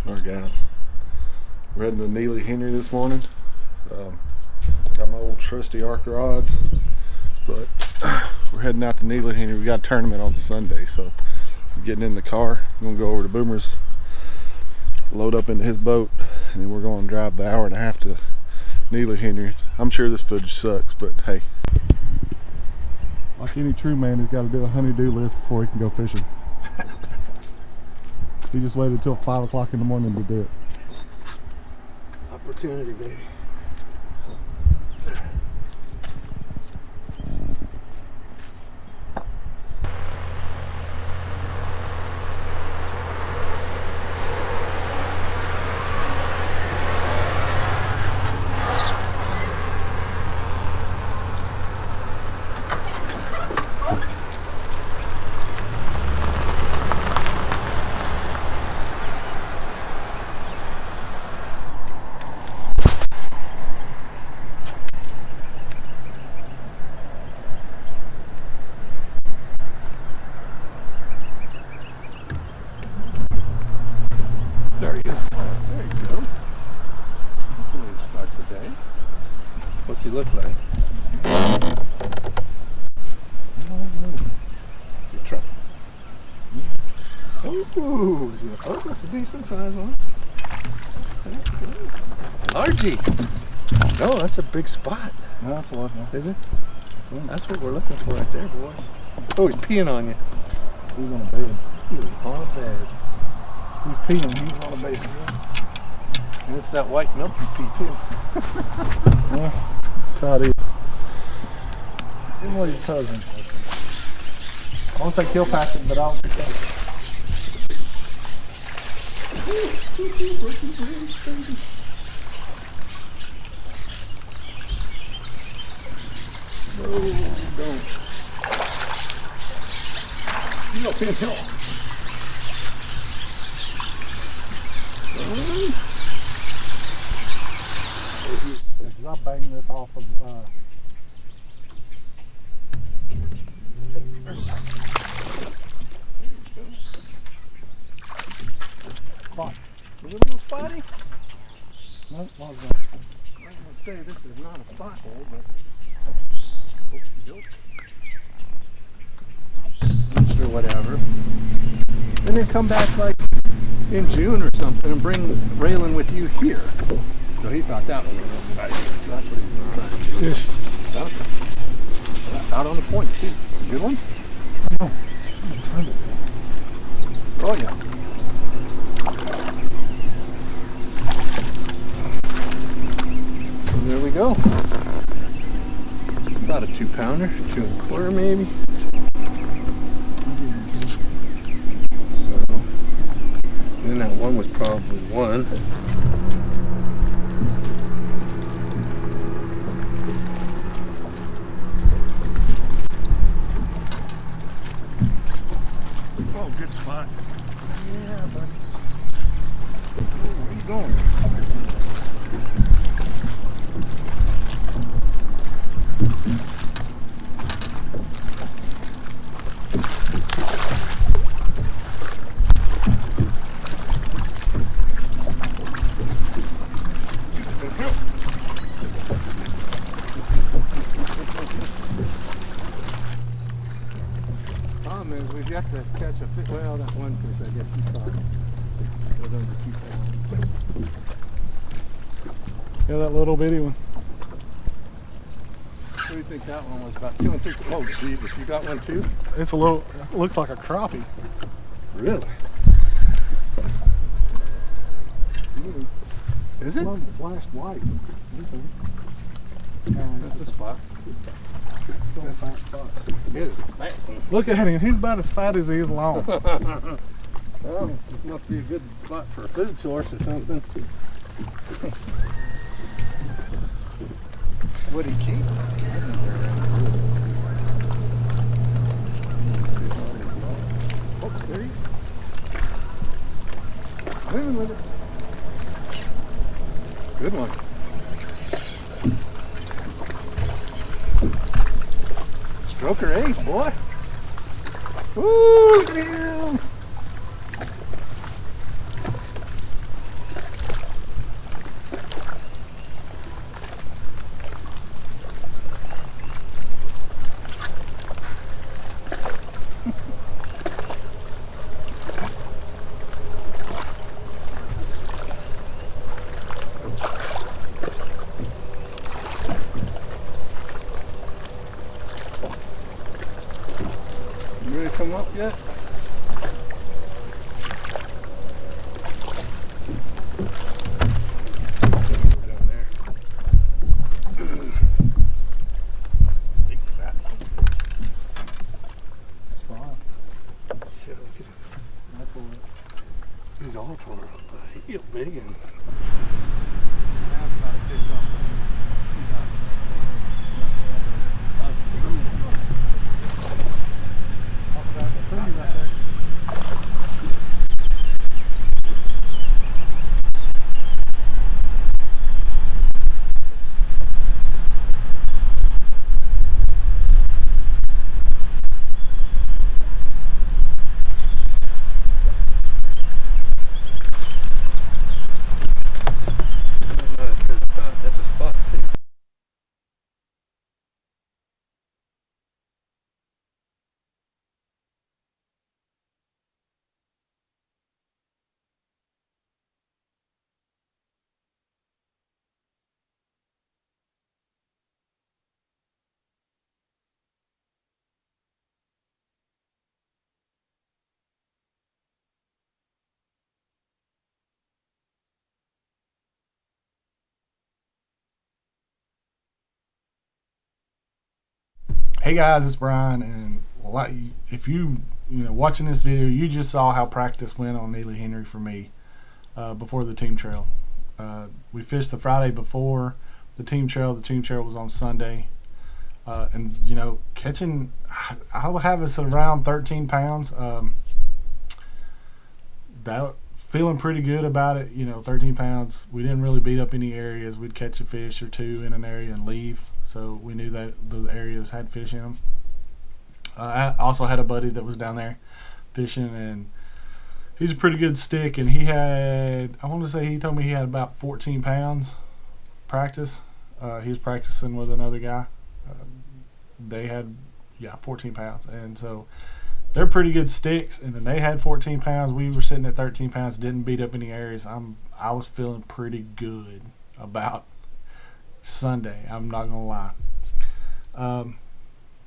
Alright guys, we're heading to Neely Henry this morning. Got my old trusty arc rods, but we're heading out to Neely Henry. We got a tournament on Sunday, so we're getting in the car. I'm gonna go over to Boomer's, load up into his boat, and then we're gonna drive the hour and a half to Neely Henry. I'm sure this footage sucks, but hey. Like any true man, he's got to do a honey-do list before he can go fishing. He just waited until 5 o'clock in the morning to do it. Opportunity, baby. There you go. Hopefully we'll start the day. What's he look like? Your truck. Oh, that's a decent size one. Largy. No, that's a big spot. No, that's a lot, is it? That's what we're looking for right there, boys. Oh, he's peeing on you. He's on a bed. He was on a bed. He's peeing, he's on a bed. And it's that white milky pee too. Yeah, that's how it is. Give him what he's cousin. I don't think he'll pack it, but I'll pick it. No, don't. You don't pin him. If I'm banging this off of spot. Is it a little spotty? No, I was I was going to say this is not a spot hole, but or whatever. And then come back like in June or something and bring Raylan with you here. So he thought that one was a nice. So that's what he's going to try to do. Fish. Out on the point too. It's a good one? Oh, Oh yeah. So there we go. About a 2-pounder, 2 1/4 maybe. So, and then that one was probably 1. oh, good spot. Yeah, buddy. Where are you going? Problem is, we've got to catch a fish. Well, that one fish, I guess you caught. It was under 2 pounds. Yeah, that little bitty one. What do you think that one was? About 2 3/4. Oh, Jesus, you got one too? It's a little, looks like a crappie. Really? Is it? Flashed white. That's the spot. Still a fat spot. It is. Look at him, he's about as fat as he is long. Well, this must be a good spot for a food source or something. Would he keep? Oh, there he is. Swimming with it. Good one. Stroker ace, boy. Woo, damn. He's all torn up. He's big and that's a spot too. Hey guys, it's Brian, and if you watching this video, you just saw how practice went on Neely Henry for me before the team trail. We fished the Friday before the team trail. The team trail was on Sunday, and catching, I'll have us around 13 pounds. That feeling pretty good about it. 13 pounds. We didn't really beat up any areas. We'd catch a fish or two in an area and leave. So we knew that those areas had fish in them. I also had a buddy that was down there fishing, and he's a pretty good stick, and he had, I want to say he told me he had about 14 pounds practice. He was practicing with another guy. They had 14 pounds, and so they're pretty good sticks, and then they had 14 pounds. We were sitting at 13 pounds, didn't beat up any areas. I was feeling pretty good about Sunday, I'm not gonna lie.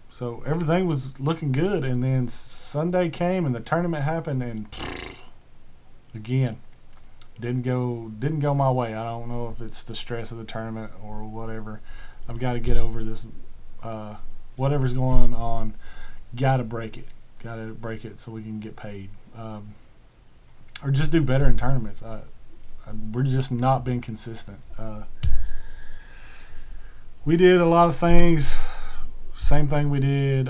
So everything was looking good, and then Sunday came and the tournament happened, and again didn't go my way. I don't know if it's the stress of the tournament or whatever. I've got to get over this. Whatever's going on, gotta break it so we can get paid, or just do better in tournaments. We're just not being consistent. We did a lot of things, same thing we did,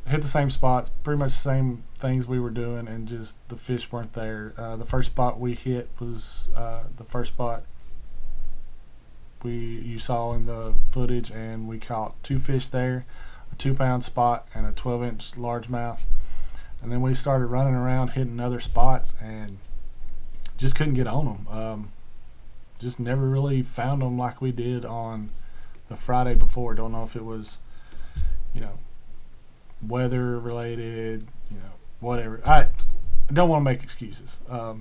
hit the same spots, pretty much the same things we were doing, and just the fish weren't there. The first spot we hit was the first spot you saw in the footage, and we caught 2 fish there, a 2-pound spot and a 12-inch largemouth. And then we started running around hitting other spots and just couldn't get on them. Just never really found them like we did on the Friday before. Don't know if it was, weather related, whatever. I don't want to make excuses. I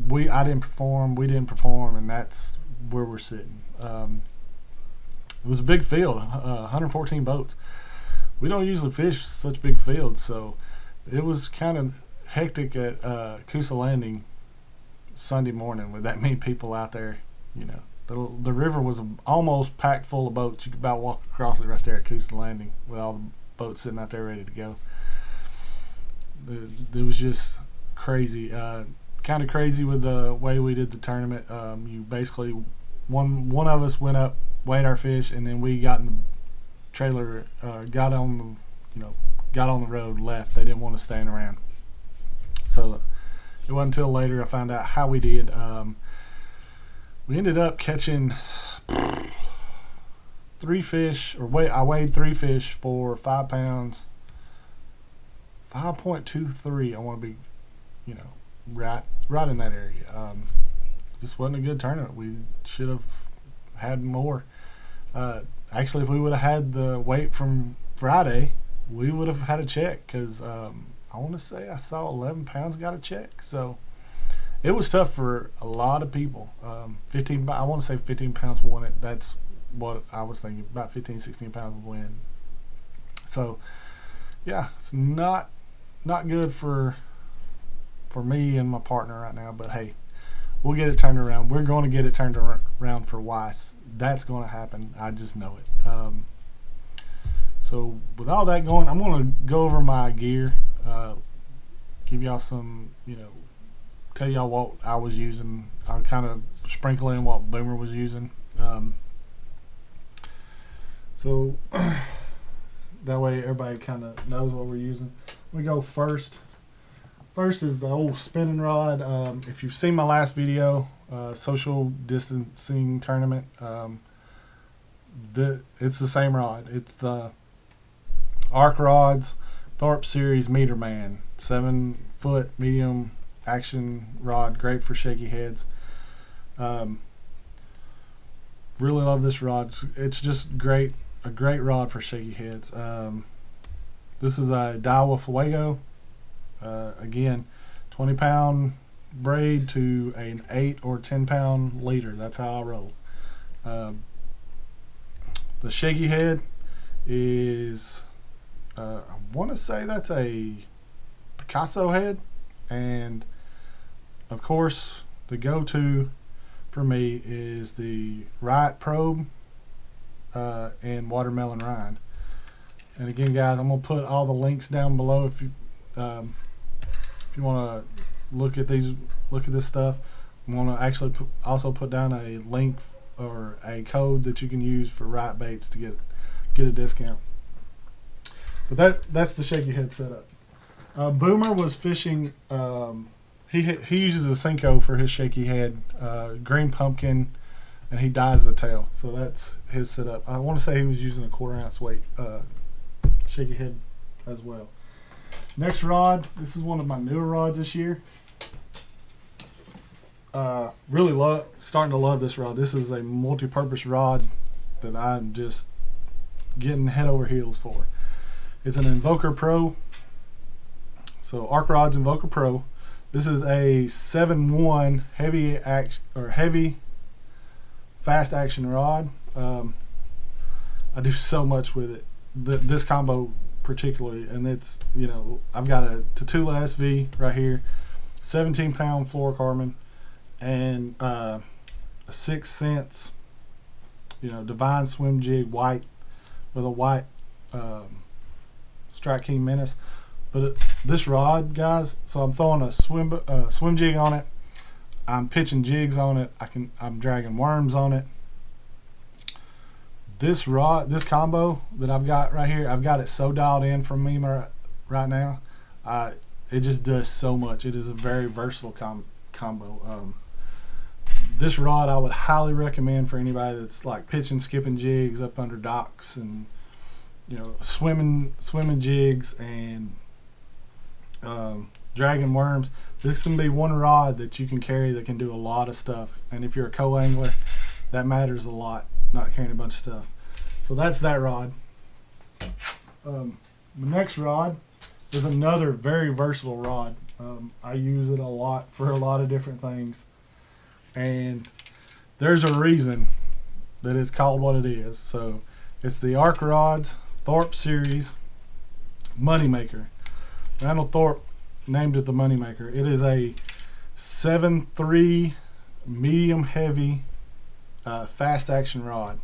didn't perform, we didn't perform, and that's where we're sitting. It was a big field, 114 boats. We don't usually fish such big fields, so it was kind of hectic at Coosa Landing Sunday morning with that many people out there. The river was almost packed full of boats. You could about walk across it right there at Coosa Landing with all the boats sitting out there ready to go. It was just crazy, kind of crazy with the way we did the tournament. You basically, one of us went up, weighed our fish, and then we got in the trailer, got on the road, left. They didn't want us staying around. So it wasn't until later I found out how we did. We ended up catching 3 fish, I weighed 3 fish for 5 pounds, 5.23. I want to be, right in that area. Just wasn't a good tournament. We should have had more. Actually, if we would have had the weight from Friday, we would have had a check, because I want to say I saw 11 pounds got a check. So it was tough for a lot of people. I want to say 15 pounds won it. That's what I was thinking. About 15, 16 pounds would win. So yeah, it's not good for me and my partner right now. But hey, we'll get it turned around. We're going to get it turned around for Weiss. That's going to happen. I just know it. So with all that going, I'm going to go over my gear, give y'all some, tell y'all what I was using. I'll kind of sprinkle in what Boomer was using. So that way everybody kind of knows what we're using. We go first. First is the old spinning rod. If you've seen my last video, social distancing tournament, it's the same rod. It's the Arc Rods Tharp Series Meterman, 7-foot medium action rod, great for shaky heads. Really love this rod. It's just great, a great rod for shaky heads. This is a Daiwa Fuego. Again, 20-pound braid to an 8 or 10-pound leader. That's how I roll. The shaky head is, I want to say that's a Picasso head, and of course the go-to for me is the Riot probe and watermelon rind. And again, guys, I'm gonna put all the links down below if you want to look at this stuff. I'm gonna actually also put down a link or a code that you can use for Riot baits to get a discount. But that's the shaky head setup. Boomer was fishing. He uses a Senko for his shaky head, green pumpkin, and he dyes the tail. So that's his setup. I want to say he was using a 1/4 ounce weight shaky head as well. Next rod. This is one of my newer rods this year. Really starting to love this rod. This is a multi-purpose rod that I'm just getting head over heels for. It's an Invoker Pro. So Arc Rods Invoker Pro. This is a 7-1 heavy fast action rod. I do so much with it. This combo particularly, and it's, you know, I've got a Tatula SV right here, 17-pound fluorocarbon, and a 6 cents, you know, Divine Swimjig white with a white Strike King Menace. But this rod, guys, so I'm throwing a swim jig on it. I'm pitching jigs on it. I'm dragging worms on it. This rod, this combo that I've got right here, I've got it so dialed in for me right now. It just does so much. It is a very versatile combo. This rod I would highly recommend for anybody that's like pitching, skipping jigs up under docks, and you know, swimming jigs and dragging worms. This can be one rod that you can carry that can do a lot of stuff, and if you're a co-angler, that matters a lot, not carrying a bunch of stuff. So that's that rod. The next rod is another very versatile rod. I use it a lot for a lot of different things, and there's a reason that it's called what it is. So it's the Arc Rods Tharp Series Moneymaker. Randall Tharp named it the Moneymaker. It is a 7.3 medium heavy fast action rod.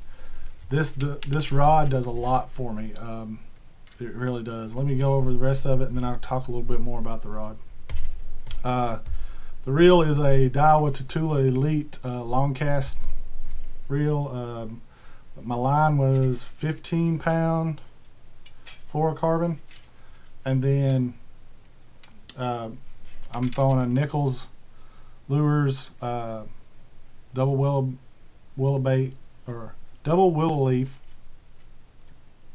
This rod does a lot for me. It really does. Let me go over the rest of it, and then I'll talk a little bit more about the rod. The reel is a Daiwa Tatula Elite long cast reel. My line was 15-pound fluorocarbon, and then I'm throwing a Nichols lures, double willow bait, or double willow leaf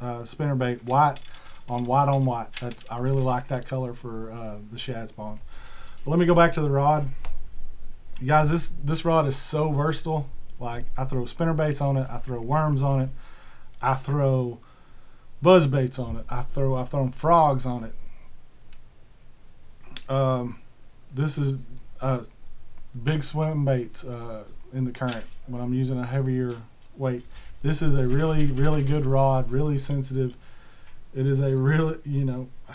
spinnerbait, white on white. I really like that color for the shad spawn. But let me go back to the rod, you guys. This rod is so versatile. Like, I throw spinnerbaits on it, I throw worms on it, I throw buzz baits on it, I've thrown frogs on it. This is big swim baits in the current when I'm using a heavier weight. This is a really good rod, really sensitive. It is a really, you know, I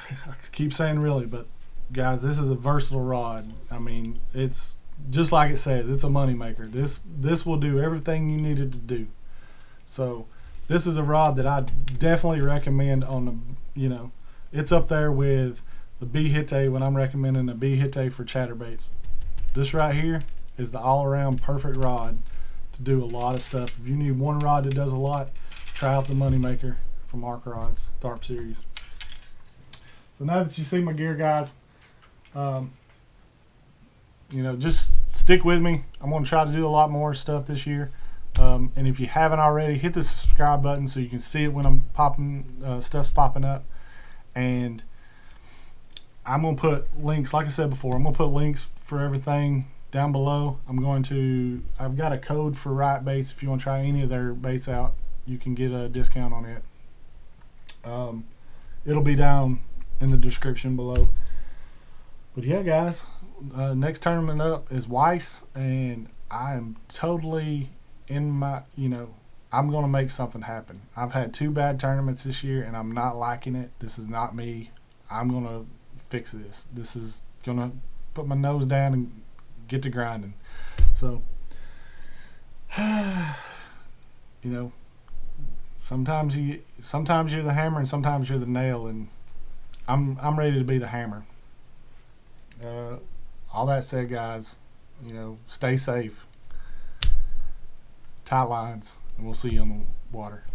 keep saying really, but guys, this is a versatile rod. I mean, it's just like it says, it's a money maker. This will do everything you need it to do. So this is a rod that I definitely recommend on the, you know, it's up there with the B Hitte when I'm recommending a B Hitte for chatterbaits. This right here is the all-around perfect rod to do a lot of stuff. If you need one rod that does a lot, try out the Moneymaker from Arc Rods, Tharp series. So now that you see my gear, guys, you know, just stick with me. I'm going to try to do a lot more stuff this year. And if you haven't already, hit the subscribe button so you can see it when I'm popping, stuff's popping up. And I'm going to put links, like I said before, I'm going to put links for everything down below. I've got a code for Riot baits. If you want to try any of their baits out, you can get a discount on it. It'll be down in the description below. But yeah, guys, next tournament up is Weiss, and I am totally in my, you know, I'm going to make something happen. I've had 2 bad tournaments this year, and I'm not liking it. This is not me. I'm going to fix this. This is going to put my nose down and get to grinding. So, you know, sometimes you're the hammer and sometimes you're the nail, and I'm ready to be the hammer. All that said, guys, you know, stay safe, tight lines, and we'll see you on the water.